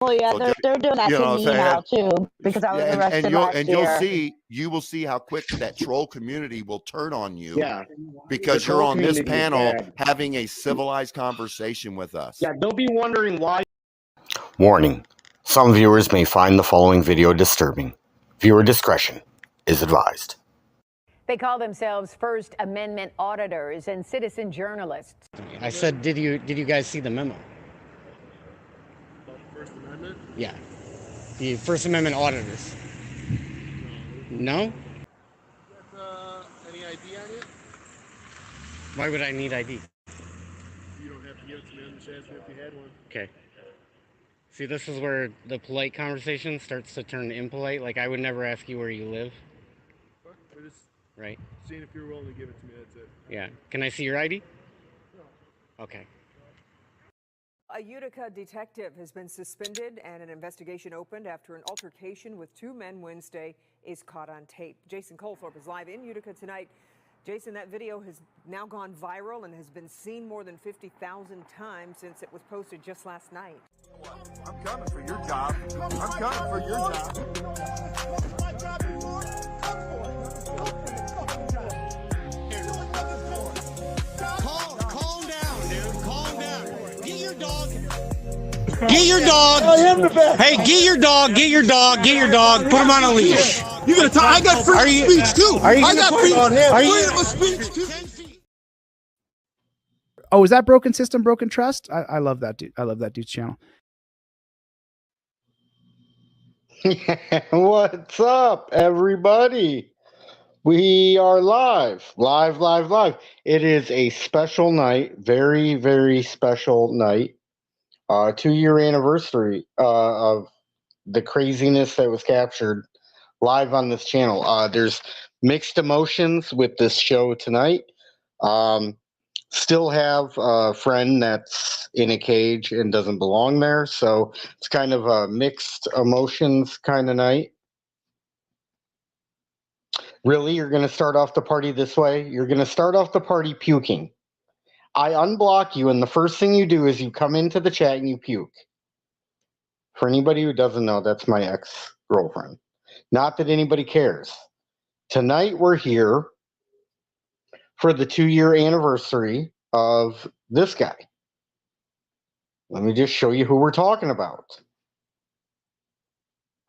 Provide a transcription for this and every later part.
Well, yeah, So they're doing that you to know what me I'm now saying? too, because I was Yeah, arrested last year. you will see how quick that troll community will turn on you Yeah, because the you're troll on this community is panel bad. having a civilized conversation with us. Yeah, they'll be wondering why. Warning. Some viewers may find the following video disturbing. Viewer discretion is advised. They call themselves First Amendment auditors and citizen journalists. I said, did you guys see the memo? First Amendment? Yeah. The First Amendment auditors. No? Any ID on it? Why would I need ID? You don't have to give it to me. I'm just asking if you had one. Okay. See, this is where the polite conversation starts to turn impolite. Like, I would never ask you where you live. We're just right? seeing if you're willing to give it to me. That's it. Yeah. Can I see your ID? No. Okay. A Utica detective has been suspended and an investigation opened after an altercation with two men Wednesday is caught on tape. Jason Colthorpe is live in Utica tonight. Jason, that video has now gone viral and has been seen more than 50,000 times since it was posted just last night. I'm coming for your job. I'm coming for your job. Calm down, dude. Calm down. Get your dog. Get your dog. I am the best. Hey, get your dog. Get your dog. Get your dog. Put him on a leash. You gonna talk? I got freedom of speech too. Are you I got freedom you- of speech too. Oh, is that Broken System, Broken Trust? I love that dude. I love that dude's channel. What's up, everybody? We are live. It is a special night, very, very special night. 2-year anniversary of the craziness that was captured live on this channel. There's mixed emotions with this show tonight. Still have a friend that's in a cage and doesn't belong there, so it's kind of a mixed emotions kind of night. Really, you're going to start off the party this way? You're going to start off the party puking. I unblock you, and the first thing you do is you come into the chat and you puke. For anybody who doesn't know, that's my ex-girlfriend. Not that anybody cares. Tonight we're here for the 2-year anniversary of this guy. Let me just show you who we're talking about.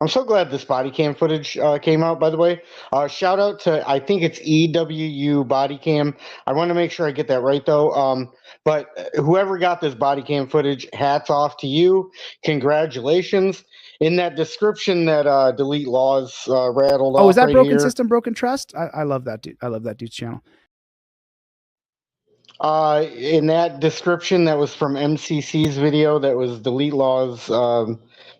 I'm so glad this body cam footage came out, by the way. Shout out to, I think it's EWU body cam. I want to make sure I get that right, though. But whoever got this body cam footage, hats off to you. Congratulations. In that description that Delete Laws rattled off. Oh, is that right Broken here, System, Broken Trust? I love that dude. I love that dude's channel. in that description that was from MCC's video, that was Delete Laws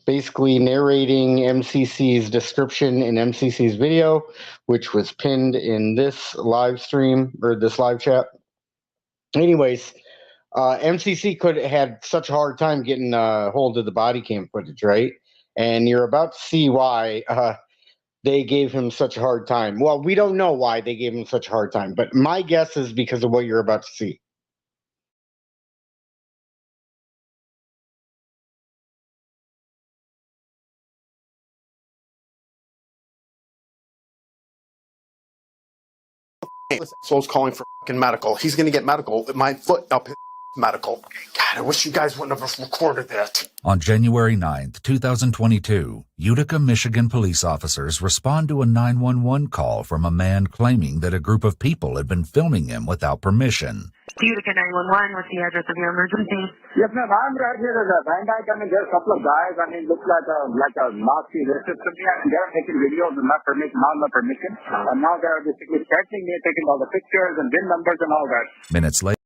basically narrating MCC's description in MCC's video, which was pinned in this live stream or this live chat. Anyways, MCC could have had such a hard time getting hold of the body cam footage, right? And you're about to see why they gave him such a hard time. Well, we don't know why they gave him such a hard time, but my guess is because of what you're about to see. Soul's calling for fucking medical. He's gonna get medical. My foot up his medical. God, I wish you guys wouldn't have recorded that. On January 9th, 2022, Utica, Michigan police officers respond to a 911 call from a man claiming that a group of people had been filming him without permission. Utica 911, what's the address of your emergency? Yes, ma'am. I'm right here at the Vandyke. I mean, there's a couple of guys. I mean, looks like a Nazi racist to me. I mean, they're taking videos with my permission, not my permission. And now they're basically threatening me, taking all the pictures and VIN numbers and all that. Minutes later.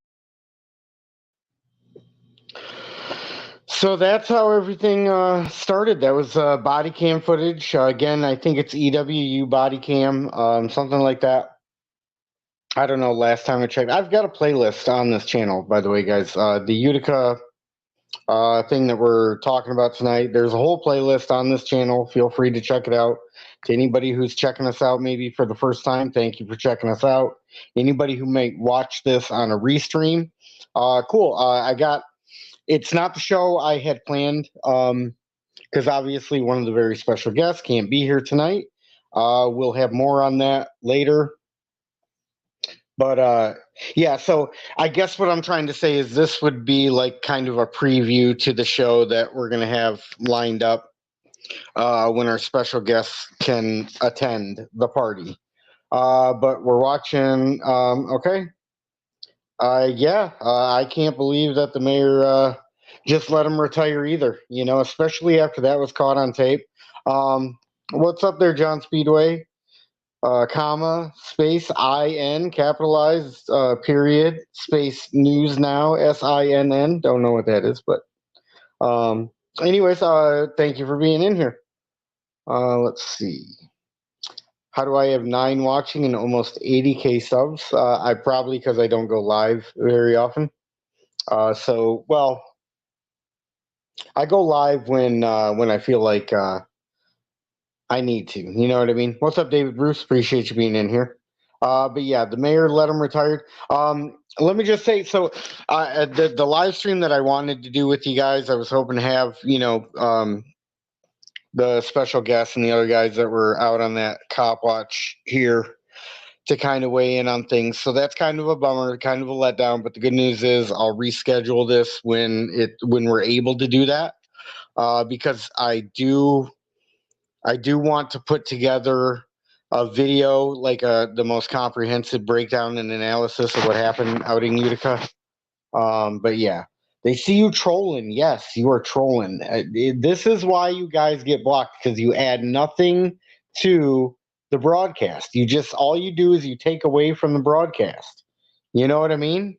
So that's how everything started. That was body cam footage. Again, I think it's EWU body cam, something like that. I don't know, last time I checked. I've got a playlist on this channel, by the way, guys. The Utica thing that we're talking about tonight, there's a whole playlist on this channel. Feel free to check it out. To anybody who's checking us out maybe for the first time, thank you for checking us out. Anybody who may watch this on a restream, cool. It's not the show I had planned. because obviously one of the very special guests can't be here tonight. We'll have more on that later. But yeah, so I guess what I'm trying to say is this would be like kind of a preview to the show that we're going to have lined up when our special guests can attend the party. But we're watching. Okay. Yeah, I can't believe that the mayor just let him retire either. You know, especially after that was caught on tape. What's up there, John Speedway? Comma, space, IN, capitalized, period, space, news now, SINN. Don't know what that is, but anyways, thank you for being in here. Let's see. How do I have 9 watching and almost 80K subs? I probably, because I don't go live very often. So, well, I go live when I feel like I need to. You know what I mean? What's up, David Bruce? Appreciate you being in here. But yeah, the mayor let him retire. Let me just say, so the live stream that I wanted to do with you guys, I was hoping to have, you know, the special guests and the other guys that were out on that cop watch here to kind of weigh in on things. So that's kind of a bummer, kind of a letdown. But the good news is I'll reschedule this when we're able to do that, because I do want to put together a video, like the most comprehensive breakdown and analysis of what happened out in Utica. But yeah, they see you trolling. Yes, you are trolling. This is why you guys get blocked, because you add nothing to the broadcast. All you do is you take away from the broadcast. You know what I mean?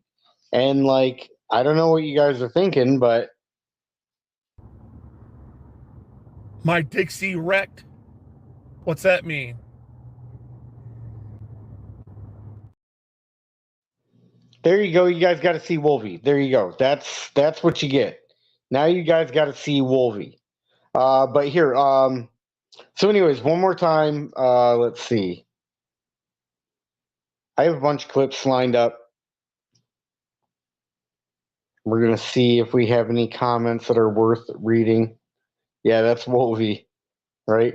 And like, I don't know what you guys are thinking, but My Dixie wrecked. What's that mean? there you go. You guys got to see Wolvie. There you go. That's what you get. Now you guys got to see Wolvie. But here, so anyways, one more time. Let's see. I have a bunch of clips lined up. We're gonna see if we have any comments that are worth reading. Yeah, that's Wolvie, right?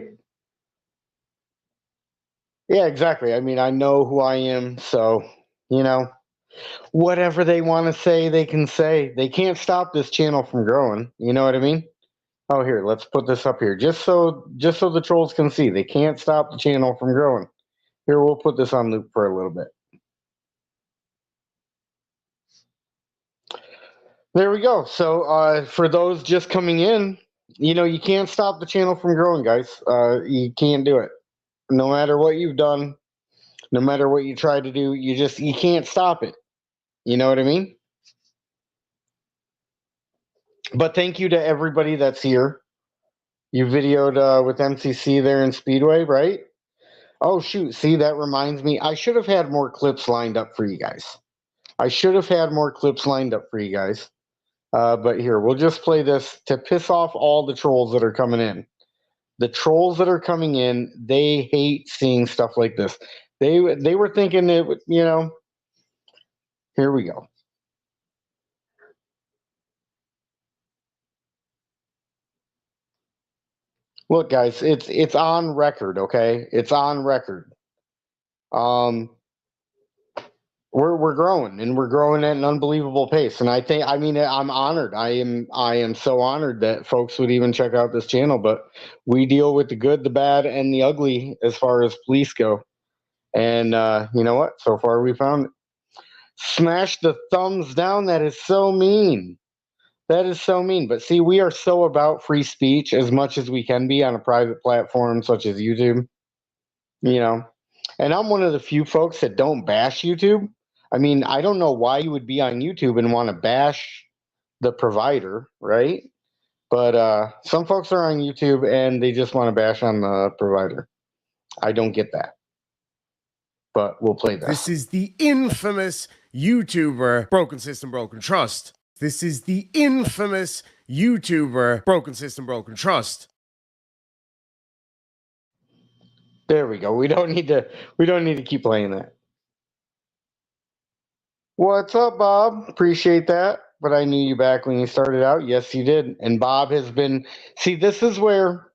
Yeah, exactly. I mean, I know who I am, so you know, whatever they want to say, they can say. They can't stop this channel from growing. You know what I mean? Oh, here, let's put this up here, just so the trolls can see. They can't stop the channel from growing. Here, we'll put this on loop for a little bit. There we go. So for those just coming in, you know, you can't stop the channel from growing, guys. You can't do it. No matter what you've done, no matter what you try to do, you can't stop it. You know what I mean? But thank you to everybody that's here. You videoed with MCC there in Speedway, right? Oh, shoot. See, that reminds me. I should have had more clips lined up for you guys. But here, we'll just play this to piss off all the trolls that are coming in. The trolls that are coming in, they hate seeing stuff like this. They were thinking it would, you know. Here we go. Look, guys, it's on record, okay? It's on record. We're growing, and we're growing at an unbelievable pace. And I mean, I'm honored. I am so honored that folks would even check out this channel. But we deal with the good, the bad, and the ugly as far as police go. And you know what? So far, we found it. Smash the thumbs down. That is so mean. That is so mean. But see, we are so about free speech as much as we can be on a private platform such as YouTube. You know, and I'm one of the few folks that don't bash YouTube. I mean, I don't know why you would be on YouTube and want to bash the provider, right? But some folks are on YouTube and they just want to bash on the provider. I don't get that. But we'll play this. This is the infamous YouTuber Broken System, Broken Trust. This is the infamous YouTuber Broken System, Broken Trust. There we go. We don't need to keep playing that. What's up, Bob? Appreciate that. but I knew you back when you started out. Yes, you did. And Bob has been. See, this is where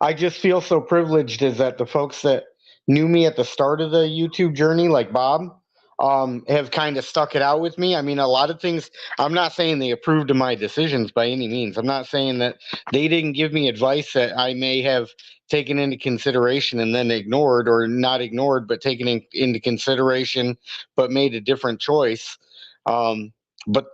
I just feel so privileged is that the folks that knew me at the start of the YouTube journey, like Bob, have kind of stuck it out with me. I mean, a lot of things, I'm not saying they approved of my decisions by any means. I'm not saying that they didn't give me advice that I may have taken into consideration and then ignored, or not ignored, but taken into consideration, but made a different choice. But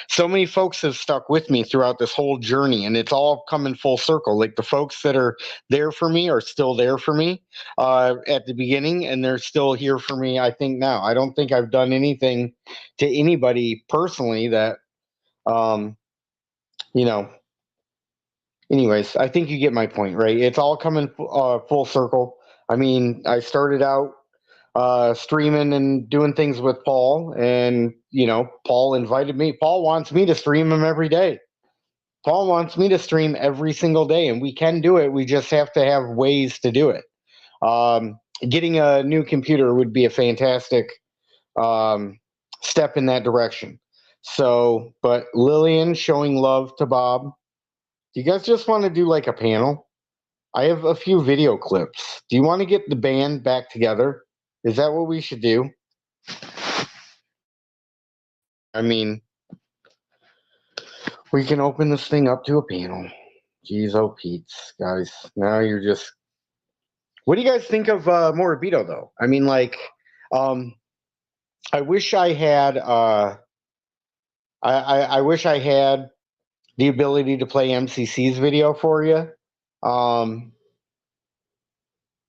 so many folks have stuck with me throughout this whole journey, and it's all coming full circle. Like the folks that are there for me are still there for me at the beginning, and they're still here for me, I think, now. I don't think I've done anything to anybody personally that, you know, anyways, I think you get my point, right? It's all coming full circle. I mean, I started out streaming and doing things with Paul, and you know, Paul invited me. Paul wants me to stream him every day. Paul wants me to stream every single day, and we can do it. We just have to have ways to do it. Getting a new computer would be a fantastic step in that direction. So, but Lillian showing love to Bob. Do you guys just want to do like a panel? I have a few video clips. Do you want to get the band back together? Is that what we should do? I mean, we can open this thing up to a panel. Jeez, oh Pete's, guys. Now you're just... What do you guys think of Morabito, though? I mean, like, I wish I had... I wish I had the ability to play MCC's video for you.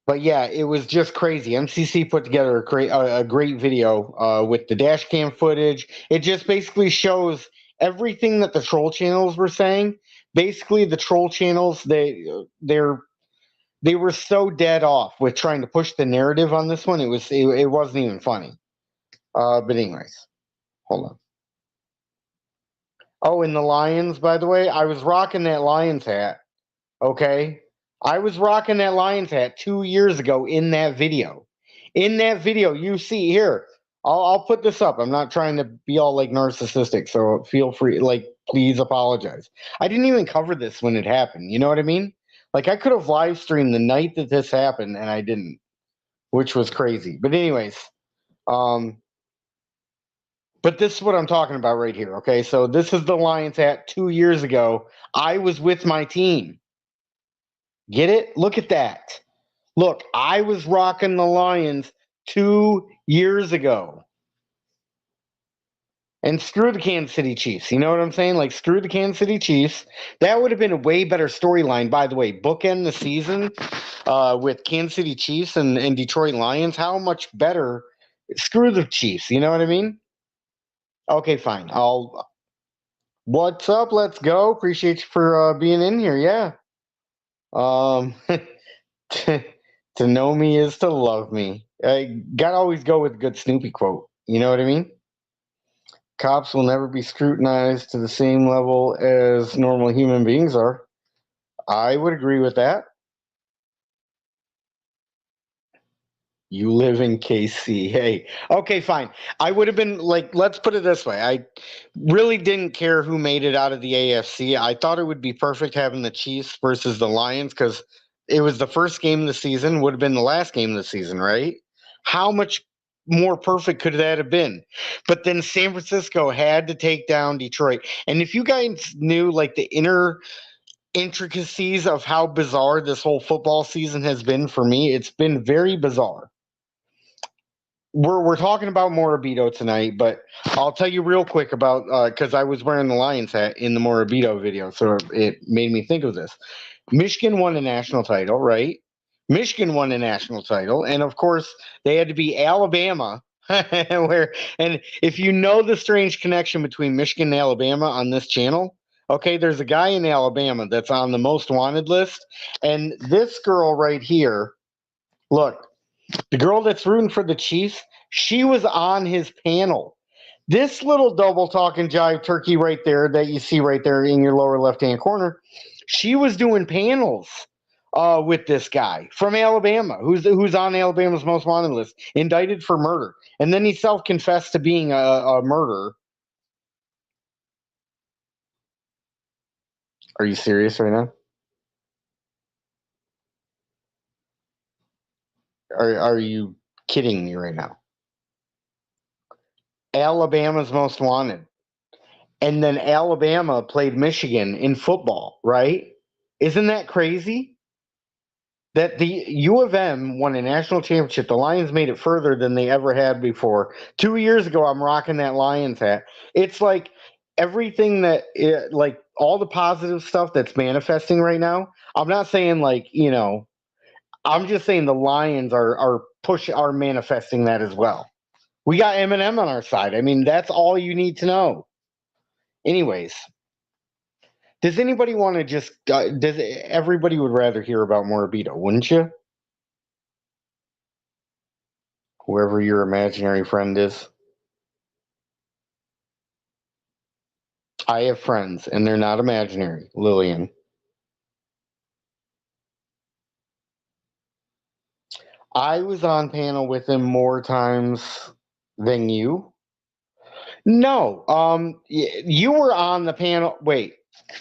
But yeah, it was just crazy. MCC put together a great video with the dash cam footage. It just basically shows everything that the troll channels were saying. Basically, the troll channels, they were so dead off with trying to push the narrative on this one. It wasn't even funny. But anyways, hold on. Oh, and the Lions, by the way, I was rocking that Lions hat. Okay. I was rocking that Lions hat 2 years ago in that video. In that video, you see here, I'll put this up. I'm not trying to be all like narcissistic, so feel free, like, please apologize. I didn't even cover this when it happened. You know what I mean? Like, I could have live streamed the night that this happened, and I didn't, which was crazy. But anyways, but this is what I'm talking about right here. Okay, so this is the Lions hat 2 years ago. I was with my team. Get it? Look at that. Look, I was rocking the Lions 2 years ago. And screw the Kansas City Chiefs. You know what I'm saying? Like, screw the Kansas City Chiefs. That would have been a way better storyline, by the way. Bookend the season with Kansas City Chiefs and Detroit Lions. How much better? Screw the Chiefs. You know what I mean? Okay, fine. What's up? Let's go. Appreciate you for being in here. Yeah. To know me is to love me. I gotta always go with a good Snoopy quote. You know what I mean? Cops will never be scrutinized to the same level as normal human beings are. I would agree with that. You live in KC. Hey, okay, fine. I would have been like, let's put it this way. I really didn't care who made it out of the AFC. I thought it would be perfect having the Chiefs versus the Lions because it was the first game of the season, would have been the last game of the season, right? How much more perfect could that have been? But then San Francisco had to take down Detroit. And if you guys knew like the intricacies of how bizarre this whole football season has been for me, it's been very bizarre. We're talking about Morabito tonight, but I'll tell you real quick about because I was wearing the Lions hat in the Morabito video, so it made me think of this. Michigan won a national title, right? Michigan won a national title, and of course they had to be Alabama. And if you know the strange connection between Michigan and Alabama on this channel, okay, there's a guy in Alabama that's on the most wanted list, and this girl right here, look. The girl that's rooting for the Chiefs, she was on his panel. This little double talk and jive turkey right there that you see right there in your lower left-hand corner, she was doing panels with this guy from Alabama, who's on Alabama's most wanted list, indicted for murder. And then he self-confessed to being a murderer. Are you serious right now? Are you kidding me right now? Alabama's Most Wanted. And then Alabama played Michigan in football, right? Isn't that crazy? That the U of M won a national championship. The Lions made it further than they ever had before. 2 years ago, I'm rocking that Lions hat. It's like everything that, like all the positive stuff that's manifesting right now. I'm not saying like, I'm just saying the Lions are manifesting that as well. We got Eminem on our side. I mean, that's all you need to know. Anyways, does anybody want to just? Everybody would rather hear about Morabito, wouldn't you? Whoever your imaginary friend is. I have friends, and they're not imaginary, Lillian. I was on panel with him more times than you. No, you were on the panel. Wait,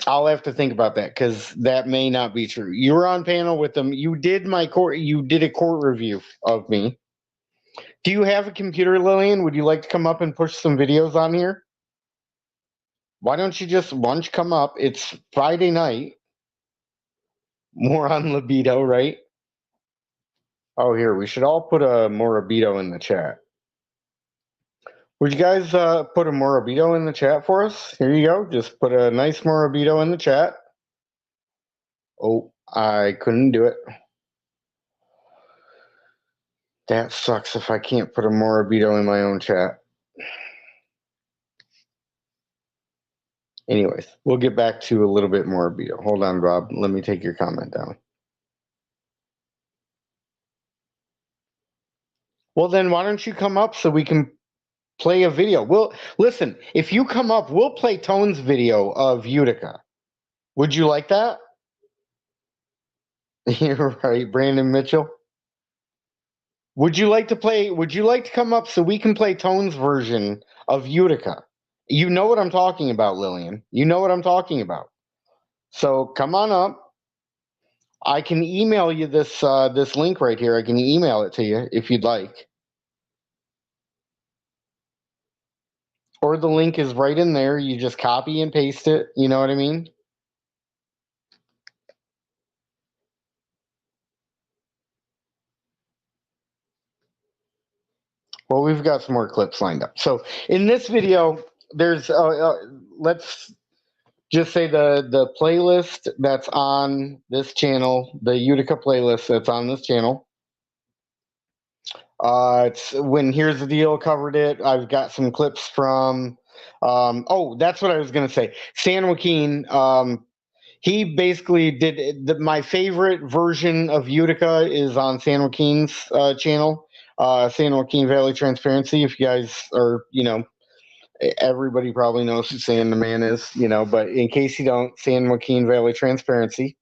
I'll have to think about that because that may not be true. You were on panel with him. You did You did a court review of me. Do you have a computer, Lillian? Would you like to come up and push some videos on here? Why don't you just come up? It's Friday night. More on libido, right? Oh, here, we should all put a Morabito in the chat. Would you guys put a Morabito in the chat for us? Here you go. Just put a nice Morabito in the chat. Oh, I couldn't do it. That sucks if I can't put a Morabito in my own chat. Anyways, we'll get back to a little bit Morabito. Hold on, Rob. Let me take your comment down. Well, then why don't you come up so we can play a video? Well, listen, if you come up, we'll play Tone's video of Utica. Would you like that? You're right, Brandon Mitchell. Would you like to come up so we can play Tone's version of Utica? You know what I'm talking about, Lillian. You know what I'm talking about. So come on up. I can email you this this link right here. I can email it to you if you'd like. Or the link is right in there. You just copy and paste it. You know what I mean? Well, we've got some more clips lined up. So in this video, there's let's just say the playlist that's on this channel, the Utica playlist that's on this channel. It's when Here's the Deal covered it. I've got some clips from. Oh, that's what I was gonna say. San Joaquin. He basically did my favorite version of Utica is on San Joaquin's channel. San Joaquin Valley Transparency. If you guys are, everybody probably knows who San the Man is, but in case you don't, San Joaquin Valley Transparency.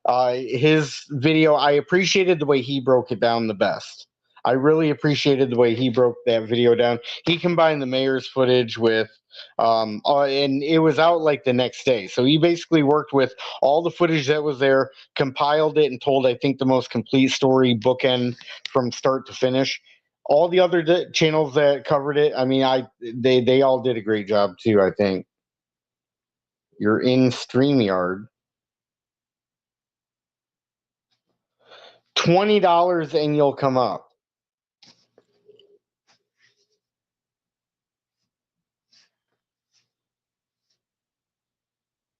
His video, I appreciated the way he broke it down the best. I really appreciated the way he broke that video down. He combined the mayor's footage with, and it was out like the next day. So he basically worked with all the footage that was there, compiled it, and told, I think, the most complete story bookend from start to finish. All the other channels that covered it, I mean, they all did a great job too, I think. You're in StreamYard. $20 and you'll come up.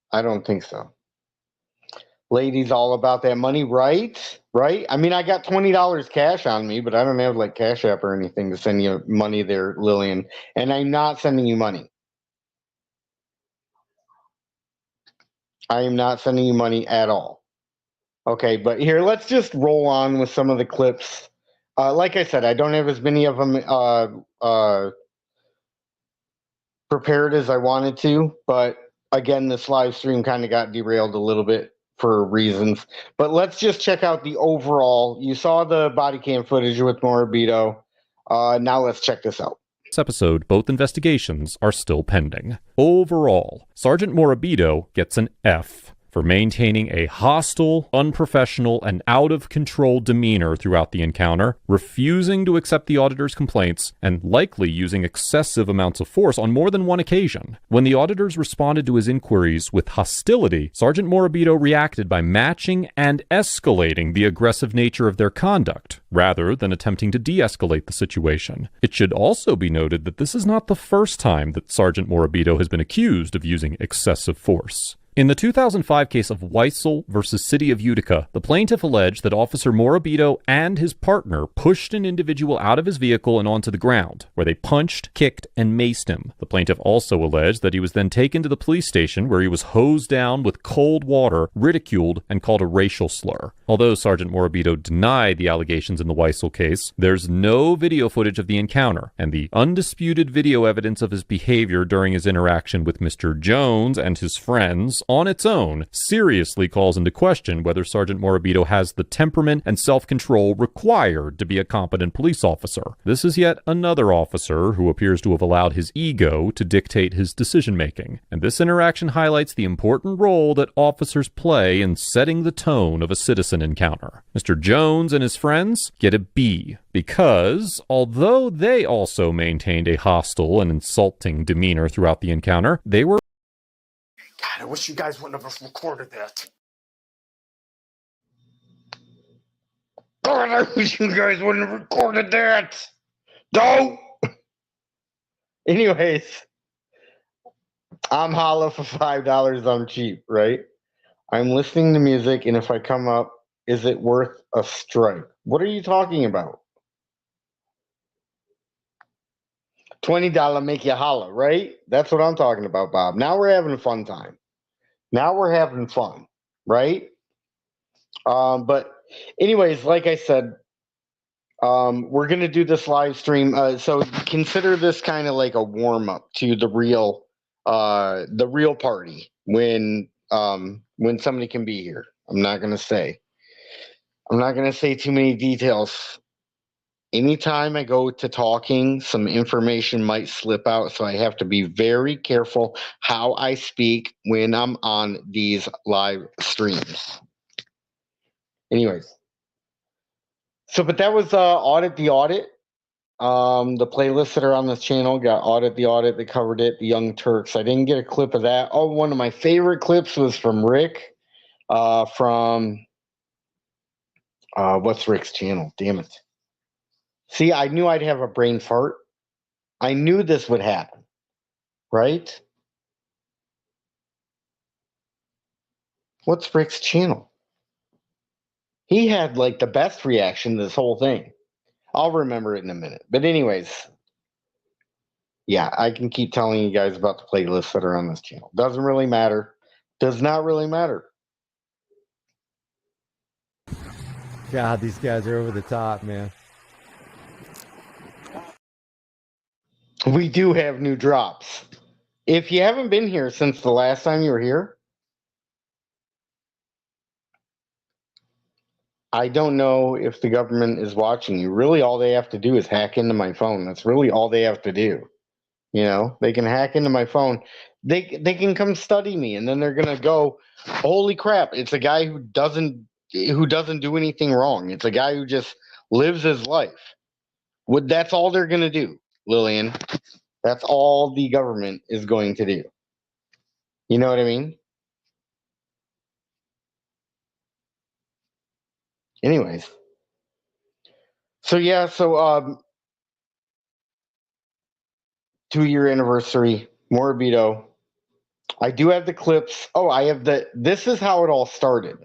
I don't think so. Ladies all about that money, right? Right? I mean, I got $20 cash on me, but I don't have like Cash App or anything to send you money there, Lillian. And I'm not sending you money. I am not sending you money at all. Okay, but here, let's just roll on with some of the clips. Like I said, I don't have as many of them prepared as I wanted to, but again, this live stream kind of got derailed a little bit for reasons. But let's just check out the overall. You saw the body cam footage with Morabito. Now let's check this out. This episode, both investigations are still pending. Overall, Sergeant Morabito gets an F for for maintaining a hostile, unprofessional, and out-of-control demeanor throughout the encounter, refusing to accept the auditor's complaints, and likely using excessive amounts of force on more than one occasion. When the auditors responded to his inquiries with hostility, Sergeant Morabito reacted by matching and escalating the aggressive nature of their conduct, rather than attempting to de-escalate the situation. It should also be noted that this is not the first time that Sergeant Morabito has been accused of using excessive force. In the 2005 case of Weissel versus City of Utica, the plaintiff alleged that Officer Morabito and his partner pushed an individual out of his vehicle and onto the ground, where they punched, kicked, and maced him. The plaintiff also alleged that he was then taken to the police station where he was hosed down with cold water, ridiculed, and called a racial slur. Although Sergeant Morabito denied the allegations in the Weissel case, there's no video footage of the encounter, and the undisputed video evidence of his behavior during his interaction with Mr. Jones and his friends on its own seriously calls into question whether Sergeant Morabito has the temperament and self-control required to be a competent police officer. This is yet another officer who appears to have allowed his ego to dictate his decision-making, and this interaction highlights the important role that officers play in setting the tone of a citizen encounter. Mr. Jones and his friends get a B, because although they also maintained a hostile and insulting demeanor throughout the encounter, they were God, I wish you guys wouldn't have recorded that. God, I wish you guys wouldn't have recorded that. No. Anyways, I'm hollow for $5. I'm cheap, right? I'm listening to music, and if I come up, is it worth a strike? What are you talking about? $20 make you holla, right? That's what I'm talking about, Bob. Now we're having a fun time. Now we're having fun, right? But anyways, like I said, we're gonna do this live stream. So consider this kind of like a warm up to the real party when somebody can be here. I'm not gonna say too many details. Anytime I go to talking, some information might slip out, so I have to be very careful how I speak when I'm on these live streams. Anyways, but that was Audit the Audit. The playlists that are on this channel got Audit the Audit. They covered it. The Young Turks. I didn't get a clip of that. Oh, one of my favorite clips was from Rick. From what's Rick's channel? Damn it. See, I knew I'd have a brain fart. I knew this would happen, right? What's Rick's channel? He had like the best reaction to this whole thing. I'll remember it in a minute. But anyways, yeah, I can keep telling you guys about the playlists that are on this channel. Doesn't really matter. Does not really matter. God, these guys are over the top, man. We do have new drops. If you haven't been here since the last time you were here, I don't know if the government is watching you. Really, all they have to do is hack into my phone. That's really all they have to do. You know, they can hack into my phone. They can come study me, and then they're gonna go, holy crap! It's a guy who doesn't do anything wrong. It's a guy who just lives his life. That's all they're gonna do, Lillian. That's all the government is going to do. You know what I mean? Anyways. So yeah, 2-year anniversary, Morabito. I do have the clips. Oh, this is how it all started.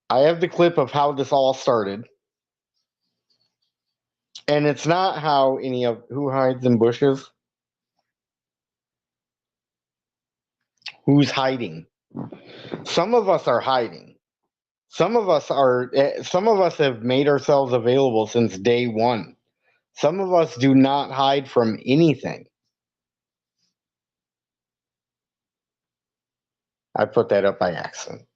I have the clip of how this all started. And it's not how who hides in bushes? Who's hiding? Some of us are hiding. Some of us have made ourselves available since day one. Some of us do not hide from anything. I put that up by accident.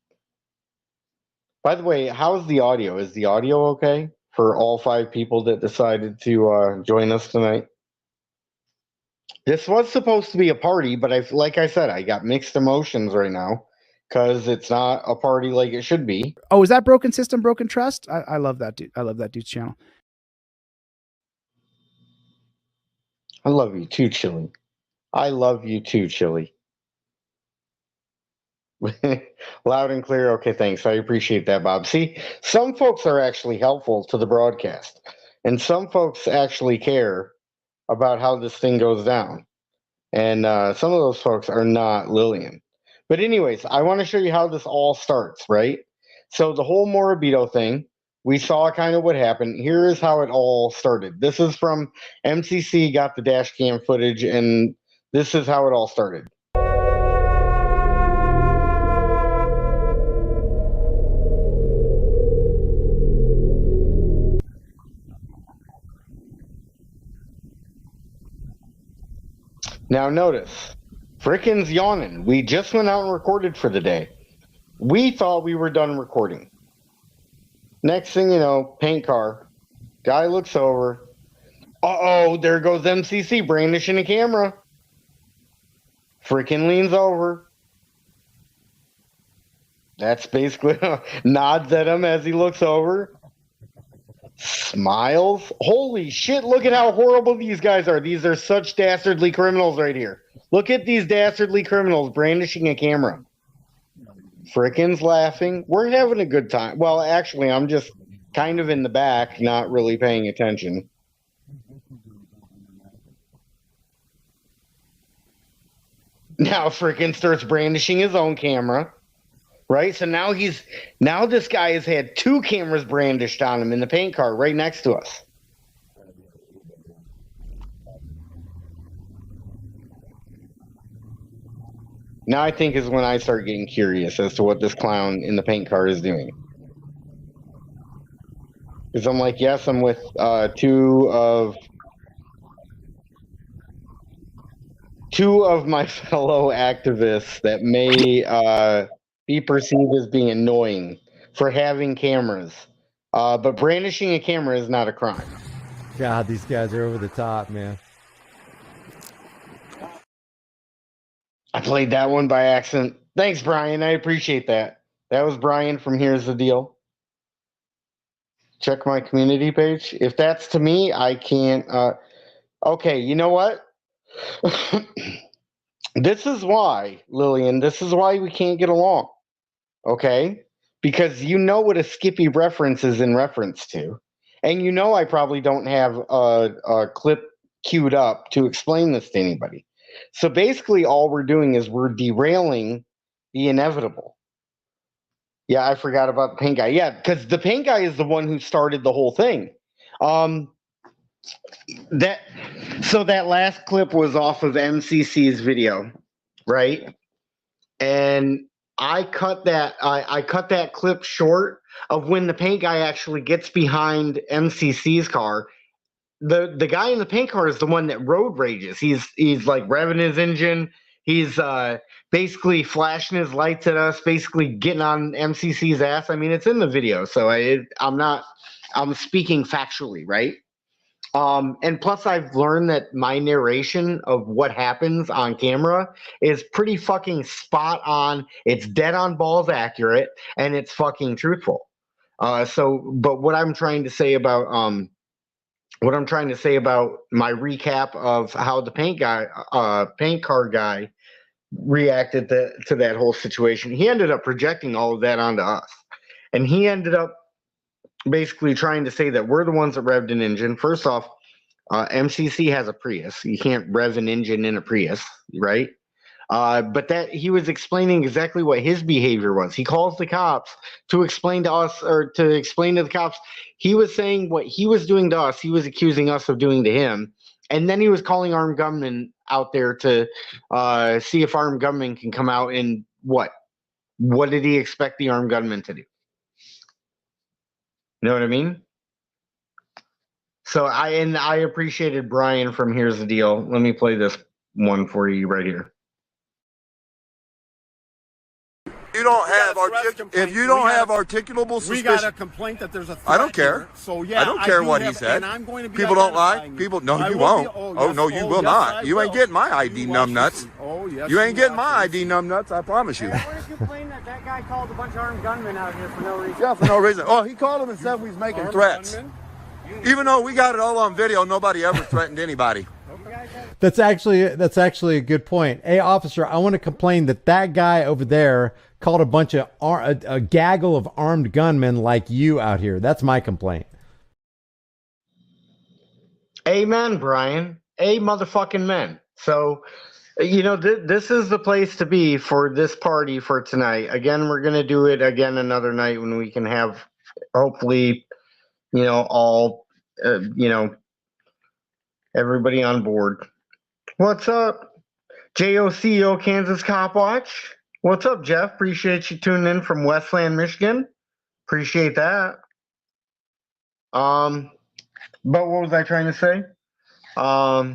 By the way, how's the audio? Is the audio okay for all 5 people that decided to join us tonight? This was supposed to be a party, but like I said, I got mixed emotions right now because it's not a party like it should be. Oh, is that Broken System, Broken Trust? I love that dude. I love that dude's channel. I love you too, Chili. I love you too, Chili. Loud and clear. Okay, thanks. I appreciate that, Bob. See, some folks are actually helpful to the broadcast, and some folks actually care about how this thing goes down. And some of those folks are not Lillian. But anyways, I want to show you how this all starts, right? So the whole Morabito thing, we saw kind of what happened. Here is how it all started. This is from MCC, got the dash cam footage, and this is how it all started. Now notice, frickin's yawning. We just went out and recorded for the day. We thought we were done recording. Next thing you know, paint car. Guy looks over. Uh-oh, there goes MCC brandishing a camera. Frickin' leans over. That's basically nods at him as he looks over. Smiles. Holy shit, look at how horrible these guys are. These are such dastardly criminals right here. Look at these dastardly criminals brandishing a camera. Frickin's laughing. We're having a good time. Well, actually, I'm just kind of in the back, not really paying attention. Now Frickin starts brandishing his own camera. Right? So now this guy has had two cameras brandished on him in the paint car right next to us. Now I think is when I start getting curious as to what this clown in the paint car is doing. Because I'm like, yes, I'm with two of my fellow activists that may be perceived as being annoying for having cameras. But brandishing a camera is not a crime. God, these guys are over the top, man. I played that one by accident. Thanks, Brian. I appreciate that. That was Brian from Here's the Deal. Check my community page. If that's to me, I can't. Okay, you know what? This is why, Lillian, this is why we can't get along. Okay? Because you know what a Skippy reference is in reference to. And you know I probably don't have a clip queued up to explain this to anybody. So basically all we're doing is we're derailing the inevitable. Yeah, I forgot about the paint guy. Yeah, because the paint guy is the one who started the whole thing. That last clip was off of MCC's video, right? And I cut that clip short of when the paint guy actually gets behind MCC's car. The guy in the paint car is the one that road rages. He's like revving his engine. He's basically flashing his lights at us, basically getting on MCC's ass. I mean, it's in the video, so I'm speaking factually, right? And plus I've learned that my narration of what happens on camera is pretty fucking spot on. It's dead on balls accurate, and it's fucking truthful. But what I'm trying to say about my recap of how the paint car guy reacted to that whole situation, he ended up projecting all of that onto us. And he ended up basically trying to say that we're the ones that revved an engine. First off, MCC has a Prius. You can't rev an engine in a Prius, right? But that he was explaining exactly what his behavior was. He calls the cops to explain to us, or to explain to the cops. He was saying what he was doing to us, he was accusing us of doing to him. And then he was calling armed gunmen out there to see if armed gunmen can come out and what? What did he expect the armed gunmen to do? You know what I mean? So I appreciated Brian from Here's the Deal. Let me play this one for you right here. you don't have articulable suspicion, we got a complaint that there's a threat I don't care. here. So yeah, I don't care do what have, he said. And I'm going to be People don't lie. identifying People, you. no, I you will won't. be- Oh, yes, no, you will yes, not. I You ain't will. getting my ID, You watch numbnuts. this. Oh yes. You ain't getting my watch ID, numbnuts. I promise you. I want to complain that that guy called a bunch of armed gunmen out here for no reason. Yeah, for no reason. Oh, he called him and said we was making threats. Even though we got it all on video, nobody ever threatened anybody. That's actually a good point. Hey, officer, I want to complain that that guy over there called a bunch of a gaggle of armed gunmen like you out here. That's my complaint. Amen, Brian. A motherfucking men. So, you know, this is the place to be for this party for tonight. Again, we're going to do it again another night when we can have, hopefully, you know, all, you know, everybody on board. What's up? JOCO Kansas Cop Watch. What's up, Jeff? Appreciate you tuning in from Westland, Michigan. Appreciate that. But what was I trying to say? I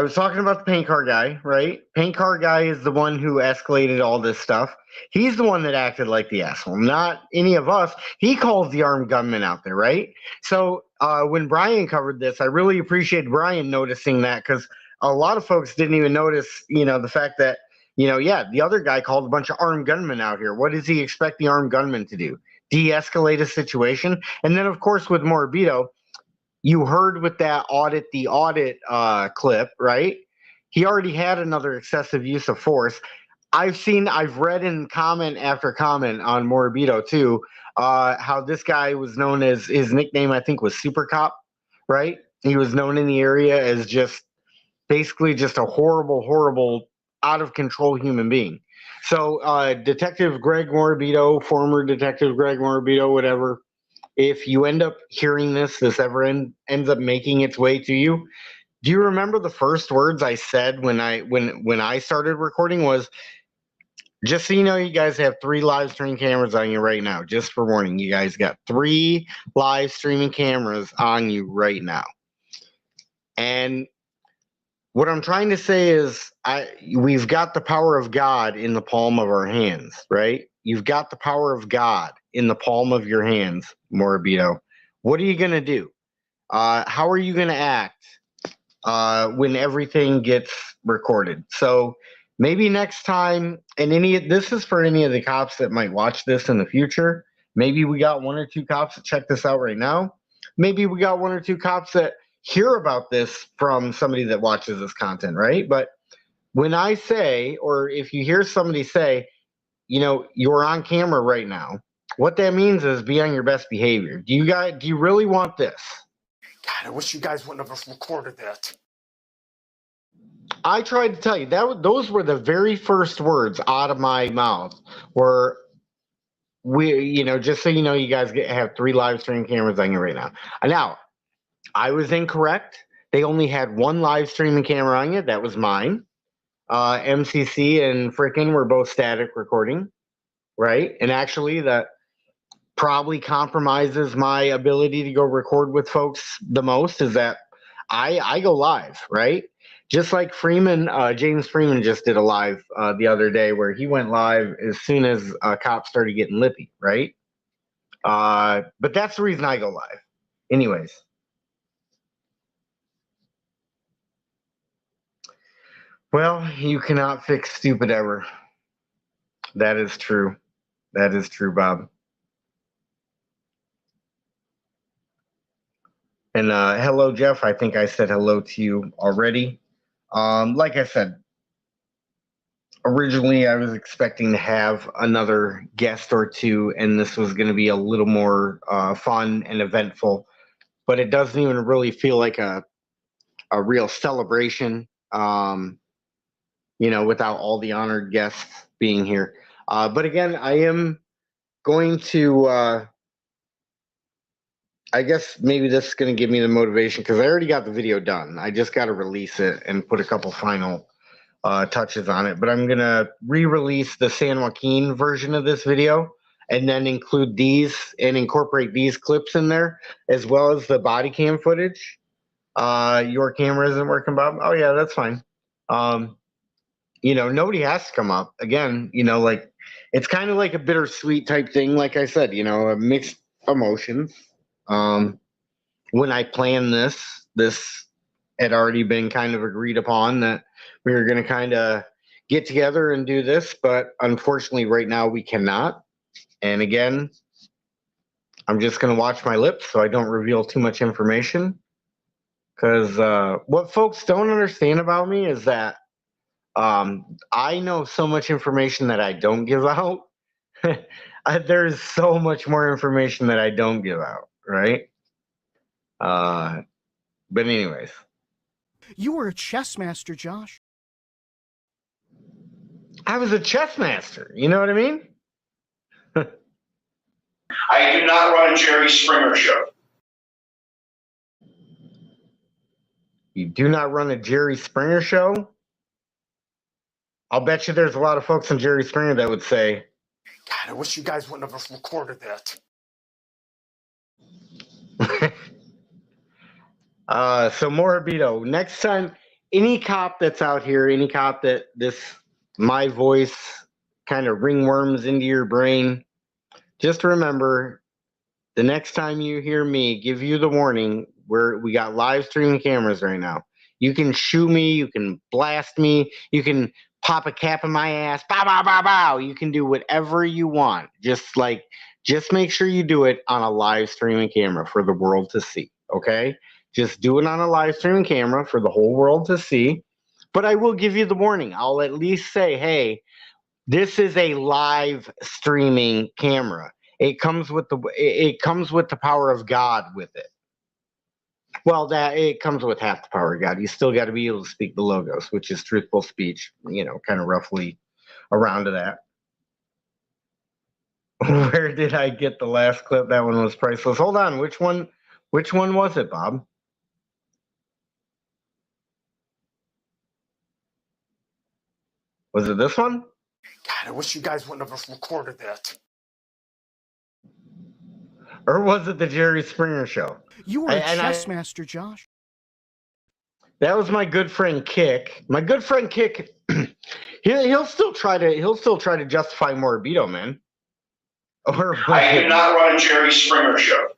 was talking about the paint car guy, right? Paint car guy is the one who escalated all this stuff. He's the one that acted like the asshole, not any of us. He calls the armed gunman out there, right? So when Brian covered this, I really appreciate Brian noticing that, because a lot of folks didn't even notice, you know, the fact that, you know, yeah, the other guy called a bunch of armed gunmen out here. What does he expect the armed gunman to do? De-escalate a situation? And then, of course, with Morabito, you heard with that audit clip, right? He already had another excessive use of force. I've read in comment after comment on Morabito too, how this guy was known as, his nickname I think was Super Cop, right? He was known in the area as just basically just a horrible, out of control human being. So Detective Greg Morabito, former Detective Greg Morabito, whatever, if you end up hearing this ever ends up making its way to you, do you remember the first words I said when I started recording was, just so you know, you guys have 3 live stream cameras on you right now. Just for warning, you guys got 3 live streaming cameras on you right now. And what I'm trying to say is we've got the power of God in the palm of our hands, right? You've got the power of God in the palm of your hands, Morabito. What are you going to do? How are you going to act when everything gets recorded? So maybe next time, and this is for any of the cops that might watch this in the future. Maybe we got 1 or 2 cops that check this out right now. Maybe we got 1 or 2 cops that hear about this from somebody that watches this content, right? But when I say, or if you hear somebody say, you know, you're on camera right now, what that means is be on your best behavior. Do you really want this? God, I wish you guys wouldn't have recorded that. I tried to tell you those were the very first words out of my mouth. Were you know, just so you know, you guys have 3 live stream cameras on you right now. Now, I was incorrect. They only had 1 live streaming camera on you. That was mine. MCC and Frickin' were both static recording, right? And actually, that probably compromises my ability to go record with folks the most, is that I go live, right? Just like James Freeman just did a live the other day where he went live as soon as cops started getting lippy, right? But that's the reason I go live. Anyways. Well, you cannot fix stupid ever. That is true. That is true, Bob. And hello, Jeff. I think I said hello to you already. Like I said, originally I was expecting to have another guest or 2, and this was going to be a little more fun and eventful. But it doesn't even really feel like a real celebration. You know, without all the honored guests being here. But again, I am going to, I guess maybe this is going to give me the motivation, because I already got the video done. I just got to release it and put a couple final touches on it. But I'm going to re-release the San Joaquin version of this video and then include these and incorporate these clips in there, as well as the body cam footage. Your camera isn't working, Bob? Oh, yeah, that's fine. nobody has to come up. Again, like it's kind of like a bittersweet type thing. Like I said, mixed emotions. When I planned this had already been kind of agreed upon that we were going to kind of get together and do this, but unfortunately right now we cannot. And again, I'm just going to watch my lips so I don't reveal too much information. Because what folks don't understand about me is that I know so much information that I don't give out. There's so much more information that I don't give out, right? But anyways. You were a chess master, Josh. I was a chess master. You know what I mean? I do not run a Jerry Springer show. You do not run a Jerry Springer show? I'll bet you there's a lot of folks in Jerry Springer that would say, God, I wish you guys wouldn't have recorded that. So Morabito, next time, any cop that's out here, any cop that my voice kind of ringworms into your brain, just remember, the next time you hear me give you the warning, we got live streaming cameras right now. You can shoot me, you can blast me, you can pop a cap in my ass, bow, bow, bow, bow. You can do whatever you want. Just make sure you do it on a live streaming camera for the world to see, okay? Just do it on a live streaming camera for the whole world to see. But I will give you the warning. I'll at least say, hey, this is a live streaming camera. It comes with the power of God with it. Well, that it comes with half the power of God. You still got to be able to speak the logos, which is truthful speech, kind of roughly around to that. Where did I get the last clip? That one was priceless. Hold on, which one was it, Bob? Was it this one? God, I wish you guys wouldn't have recorded that. Or was it the Jerry Springer show? You were a chess master, Josh. That was my good friend Kick. My good friend Kick, he'll still try to justify Morabito, man. I do not run a Jerry Springer show.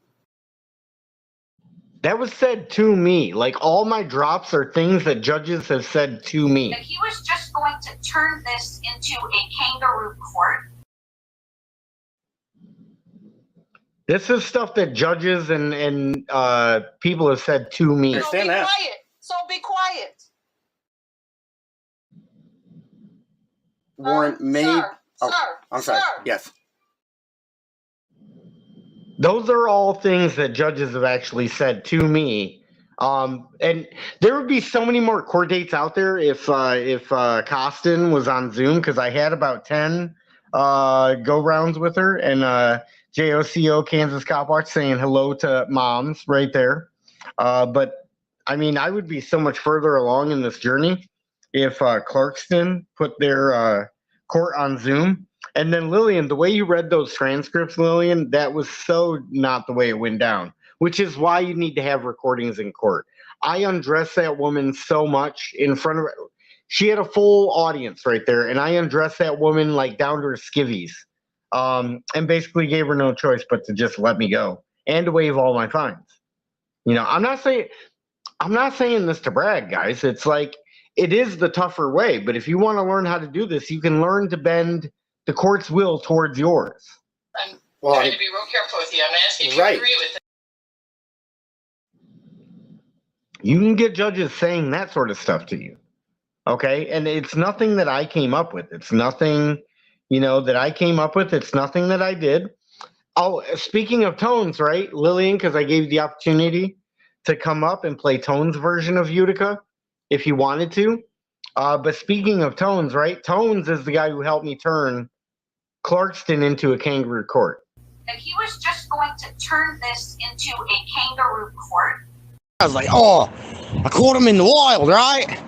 That was said to me. Like, all my drops are things that judges have said to me. That he was just going to turn this into a kangaroo court. This is stuff that judges and people have said to me. So be quiet. So be quiet. Warrant made. Sir, I'm sorry. Yes. Those are all things that judges have actually said to me. And there would be so many more court dates out there if Costin was on Zoom, because I had about 10 go rounds with her, and JOCO Kansas Cop Watch saying hello to moms right there. But I mean, I would be so much further along in this journey if Clarkston put their court on Zoom. And then Lillian, the way you read those transcripts, Lillian, that was so not the way it went down, which is why you need to have recordings in court. I undressed that woman so much in front of her. She had a full audience right there, and I undressed that woman like down to her skivvies, and basically gave her no choice but to just let me go and to waive all my fines. I'm not saying this to brag, guys. It's like, it is the tougher way, but if you want to learn how to do this, you can learn to bend the court's will towards yours. I'm trying to be real careful with you. I'm asking if you agree with it. You can get judges saying that sort of stuff to you. Okay? And it's nothing that I came up with. It's nothing, that I came up with. It's nothing that I did. Oh, speaking of Tones, right, Lillian, because I gave you the opportunity to come up and play Tones' version of Utica if you wanted to. But speaking of Tones, right, Tones is the guy who helped me turn Clarkston into a kangaroo court. That he was just going to turn this into a kangaroo court. I was like, oh, I caught him in the wild, right?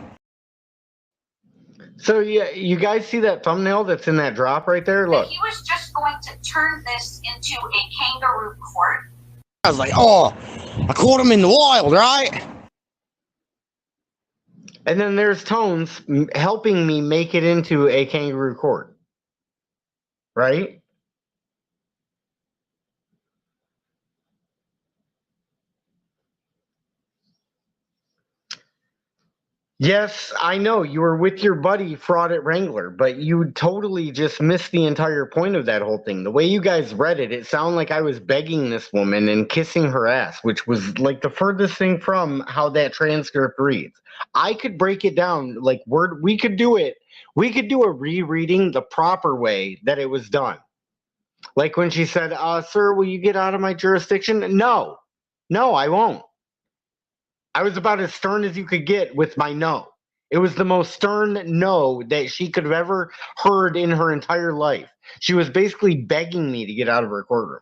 So yeah, you guys see that thumbnail that's in that drop right there? Look. That he was just going to turn this into a kangaroo court. I was like, oh, I caught him in the wild, right? And then there's Tones helping me make it into a kangaroo court. Right? Yes, I know you were with your buddy Fraud at Wrangler, but you totally just missed the entire point of that whole thing. The way you guys read it, it sounded like I was begging this woman and kissing her ass, which was like the furthest thing from how that transcript reads. I could break it down like word. We could do it. We could do a rereading the proper way that it was done. Like when she said, "Sir, will you get out of my jurisdiction?" No, I won't. I was about as stern as you could get with my no. It was the most stern no that she could have ever heard in her entire life. She was basically begging me to get out of her courtroom.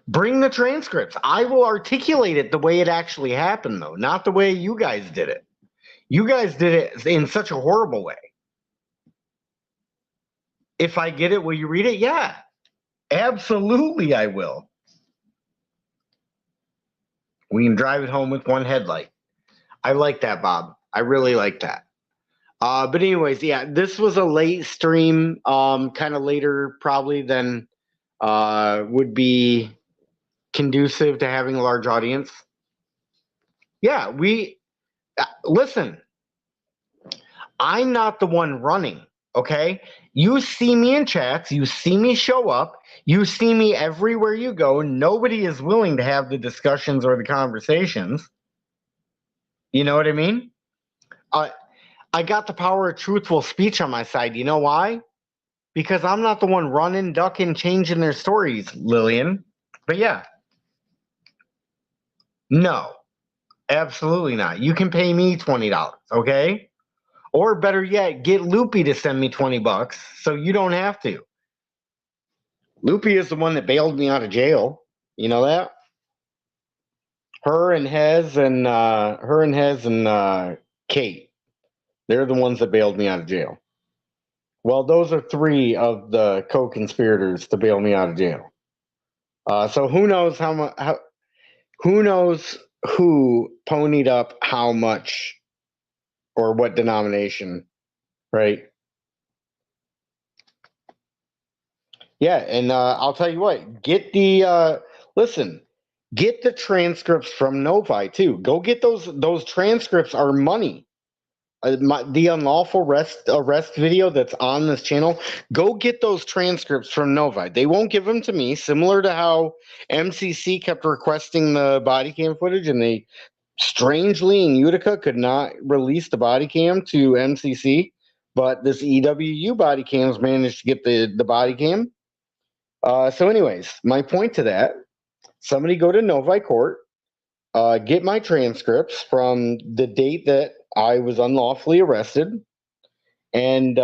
Bring the transcripts. I will articulate it the way it actually happened, though, not the way you guys did it. You guys did it in such a horrible way. If I get it, will you read it? Yeah, absolutely I will. We can drive it home with one headlight. I like that, Bob. I really like that. But anyways, yeah, this was a late stream, kind of later probably than would be conducive to having a large audience. Yeah, listen, I'm not the one running, okay? You see me in chats, you see me show up, you see me everywhere you go. Nobody is willing to have the discussions or the conversations. You know what I mean? I got the power of truthful speech on my side. You know why? Because I'm not the one running, ducking, changing their stories, Lillian. But yeah. No, absolutely not. You can pay me $20, okay? Or better yet, get Loopy to send me $20 so you don't have to. Loopy is the one that bailed me out of jail. You know that? Her and Hez and Kate. They're the ones that bailed me out of jail. Well, those are 3 of the co-conspirators to bail me out of jail. So who knows who knows who ponied up how much or what denomination, right? Yeah, and I'll tell you what, get the get the transcripts from Novi too. Go get those transcripts are money. The unlawful arrest video that's on this channel, go get those transcripts from Novi. They won't give them to me, similar to how MCC kept requesting the body cam footage, and they strangely in Utica could not release the body cam to MCC, but this EWU body cams managed to get the body cam. So anyways, my point to that, somebody go to Novi Court, get my transcripts from the date that I was unlawfully arrested. And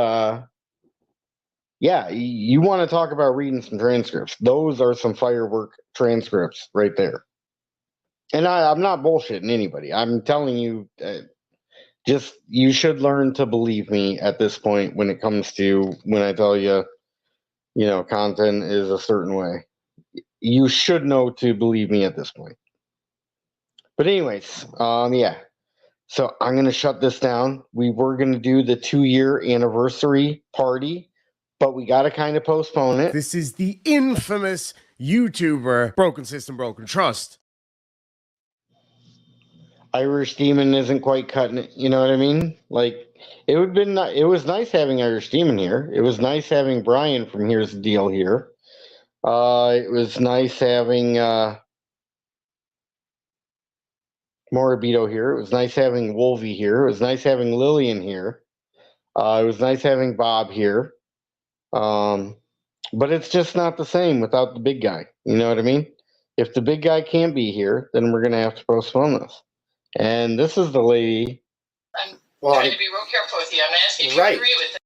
yeah, you want to talk about reading some transcripts. Those are some firework transcripts right there. And I'm not bullshitting anybody. I'm telling you, just you should learn to believe me at this point when it comes to when I tell you, you know, content is a certain way. You should know to believe me at this point. But anyways, yeah. So I'm going to shut this down. We were going to do the 2-year anniversary party, but we got to kind of postpone it. This is the infamous YouTuber Broken System, Broken Trust. Irish Demon isn't quite cutting it. You know what I mean? Like, it was nice having Irish Demon here. It was nice having Brian from Here's the Deal here. It was nice having Morabito here. It was nice having Wolvie here. It was nice having Lillian here. It was nice having Bob here. But it's just not the same without the big guy. You know what I mean? If the big guy can't be here, then we're going to have to postpone this. And this is the lady. I'm trying to be real careful with you. I'm asking if you agree with it.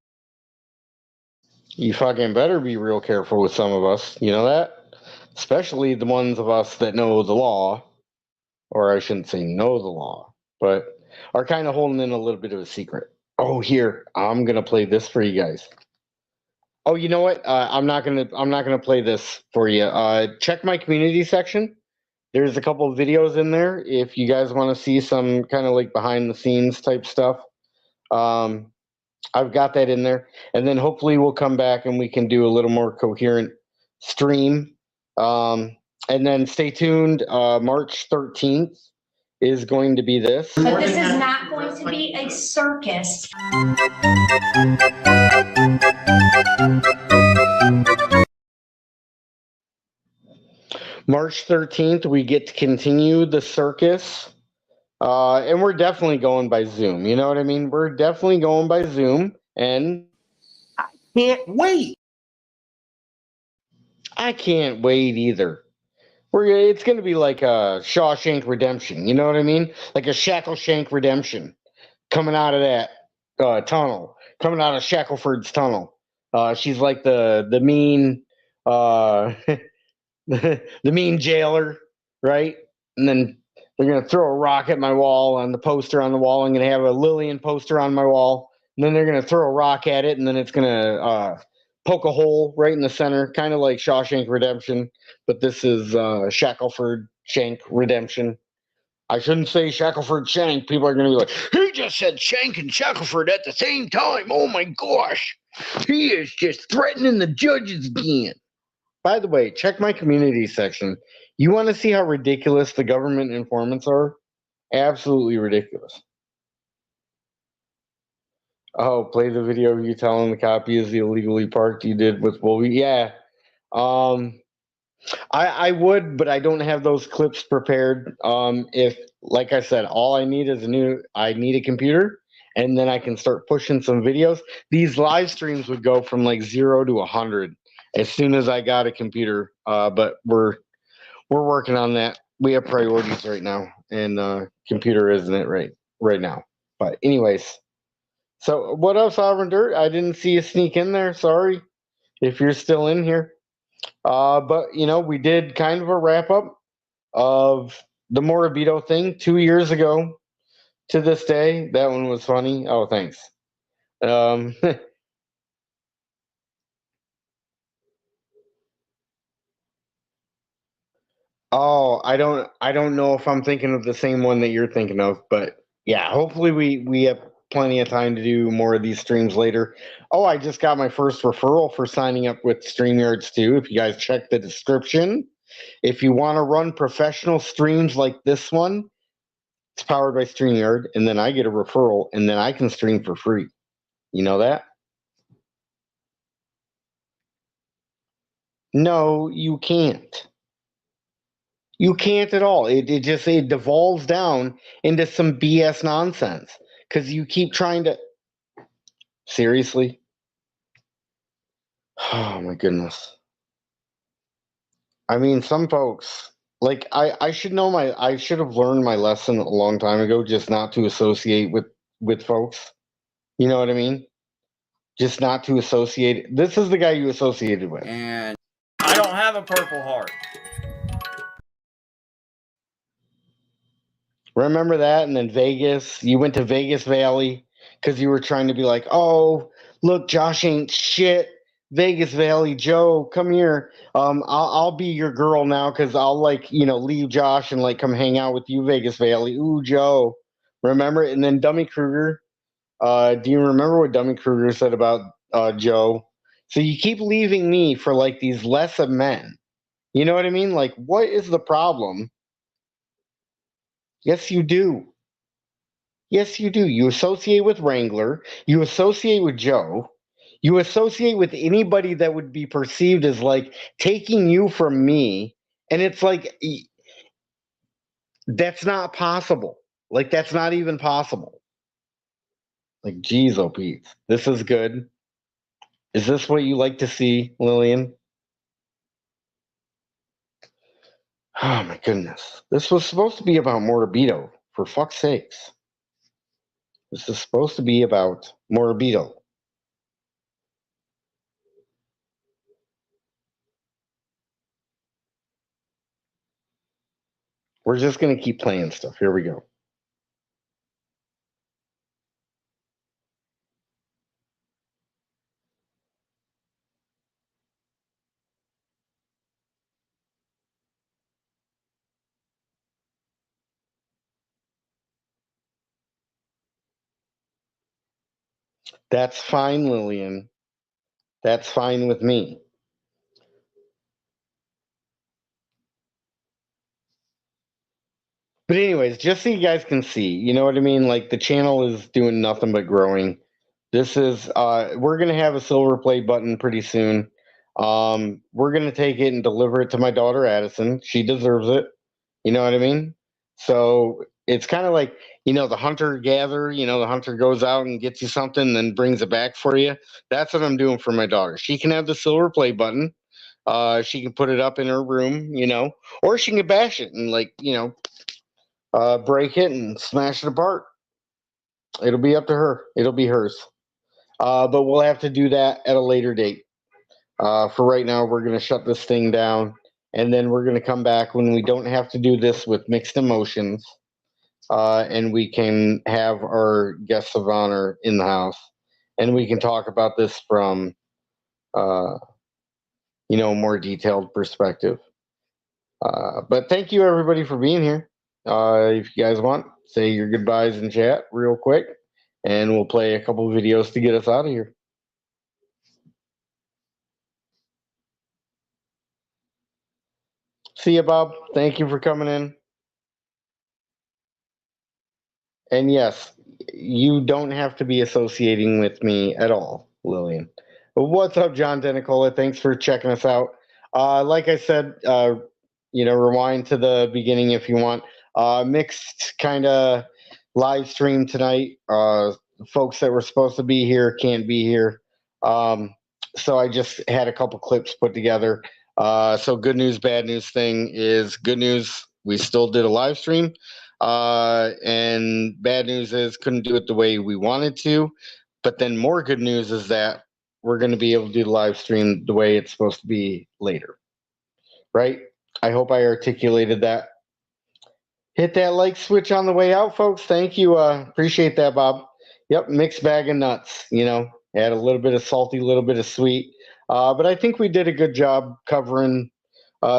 You fucking better be real careful with some of us. You know that? Especially the ones of us that know the law. Or I shouldn't say know the law, but are kind of holding in a little bit of a secret. Oh, here, I'm gonna play this for you guys. Oh, you know what? I'm not gonna play this for you. Check my community section. There's a couple of videos in there if you guys want to see some kind of like behind the scenes type stuff. I've got that in there, and then hopefully we'll come back and we can do a little more coherent stream. And then stay tuned. March 13th is going to be this. But this is not going to be a circus. March 13th, we get to continue the circus. And we're definitely going by Zoom. You know what I mean? We're definitely going by Zoom. And I can't wait. I can't wait either. It's going to be like a Shawshank Redemption. You know what I mean? Like a Shackleshank Redemption coming out of that tunnel, coming out of Shackleford's tunnel. She's like the mean the mean jailer, right? And then they're gonna throw a rock at my wall on the poster on the wall. I'm gonna have a Lillian poster on my wall, and then they're gonna throw a rock at it, and then it's gonna poke a hole right in the center, kind of like Shawshank Redemption, but this is Shackleford Shank Redemption. I shouldn't say Shackleford Shank. People are gonna be like, he just said Shank and Shackleford at the same time. Oh my gosh, he is just threatening the judges again. By the way, check my community section. You want to see how ridiculous the government informants are? Absolutely ridiculous. Oh, play the video of you telling the copy is illegally parked you did with Wolby. Yeah. I would, but I don't have those clips prepared. If, like I said, all I need is I need a computer, and then I can start pushing some videos. These live streams would go from like 0 to 100 as soon as I got a computer. But we're working on that. We have priorities right now, and computer isn't it right now. But anyways, so what else, Sovereign Dirt? I didn't see you sneak in there. Sorry if you're still in here. But we did kind of a wrap up of the Morabito thing 2 years ago to this day. That one was funny. Oh, thanks. Oh, I don't know if I'm thinking of the same one that you're thinking of, but yeah, hopefully we have plenty of time to do more of these streams later. Oh, I just got my first referral for signing up with StreamYards too. If you guys check the description, if you want to run professional streams like this one, it's powered by StreamYard, and then I get a referral, and then I can stream for free. You know that? No, you can't. You can't at all. It devolves down into some BS nonsense because you keep trying to. Seriously? Oh my goodness. I mean, some folks like I should know I should have learned my lesson a long time ago, just not to associate with folks. You know what I mean? Just not to associate. This is the guy you associated with. And I don't have a Purple Heart. Remember that? And then Vegas, you went to Vegas Valley because you were trying to be like, oh, look, Josh ain't shit. Vegas Valley, Joe, come here. I'll be your girl now because I'll leave Josh and come hang out with you, Vegas Valley. Ooh, Joe, remember? And then Dummy Kruger. Do you remember what Dummy Kruger said about Joe? So you keep leaving me for these less of men. You know what I mean? Like, what is the problem? Yes, you do. Yes, you do. You associate with Wrangler. You associate with Joe. You associate with anybody that would be perceived as taking you from me. And it's that's not possible. That's not even possible. Geez, oh, Pete, this is good. Is this what you like to see, Lillian? Oh, my goodness. This was supposed to be about Morabito, for fuck's sakes. This is supposed to be about Morabito. We're just going to keep playing stuff. Here we go. That's fine, Lillian. That's fine with me. But anyways, just so you guys can see, you know what I mean? Like the channel is doing nothing but growing. This is we're gonna have a silver play button pretty soon. We're gonna take it and deliver it to my daughter Addison. She deserves it. You know what I mean? So it's kind of like, you know, the hunter gatherer, you know, the hunter goes out and gets you something and then brings it back for you. That's what I'm doing for my daughter. She can have the silver play button. She can put it up in her room, you know, or she can bash it and like, you know, break it and smash it apart. It'll be up to her. It'll be hers. But we'll have to do that at a later date. For right now, we're going to shut this thing down, and then we're going to come back when we don't have to do this with mixed emotions, and we can have our guests of honor in the house, and we can talk about this from, you know, more detailed perspective. But thank you everybody for being here. If you guys want, say your goodbyes in chat real quick, and we'll play a couple of videos to get us out of here. See you, Bob. Thank you for coming in. And yes, you don't have to be associating with me at all, Lillian. What's up, John Denicola? Thanks for checking us out. Like I said, you know, rewind to the beginning if you want. Mixed kind of live stream tonight. Folks that were supposed to be here can't be here. So I just had a couple clips put together. So good news, bad news thing is good news. We still did a live stream. And bad news is couldn't do it the way we wanted to. But then more good news is that we're going to be able to do the live stream the way it's supposed to be later. Right? I hope I articulated that. Hit that like switch on the way out, folks. Thank you. Appreciate that, Bob. Yep, mixed bag of nuts. You know, add a little bit of salty, a little bit of sweet. But I think we did a good job covering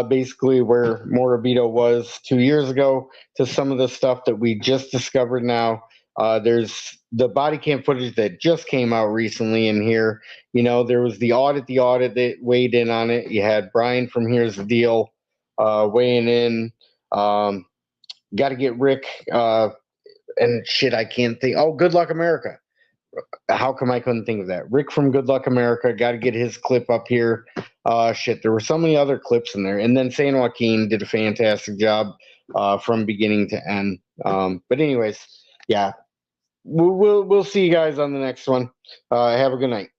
basically where Morabito was 2 years ago to some of the stuff that we just discovered now. There's the body cam footage that just came out recently in here. You know, there was the audit that weighed in on it. You had Brian from Here's the Deal weighing in. Got to get Rick and shit. I can't think. Oh, Good Luck America. How come I couldn't think of that? Rick from Good Luck America. Got to get his clip up here. Shit, there were so many other clips in there. And then San Joaquin did a fantastic job from beginning to end. But anyways, yeah, we'll see you guys on the next one. Have a good night.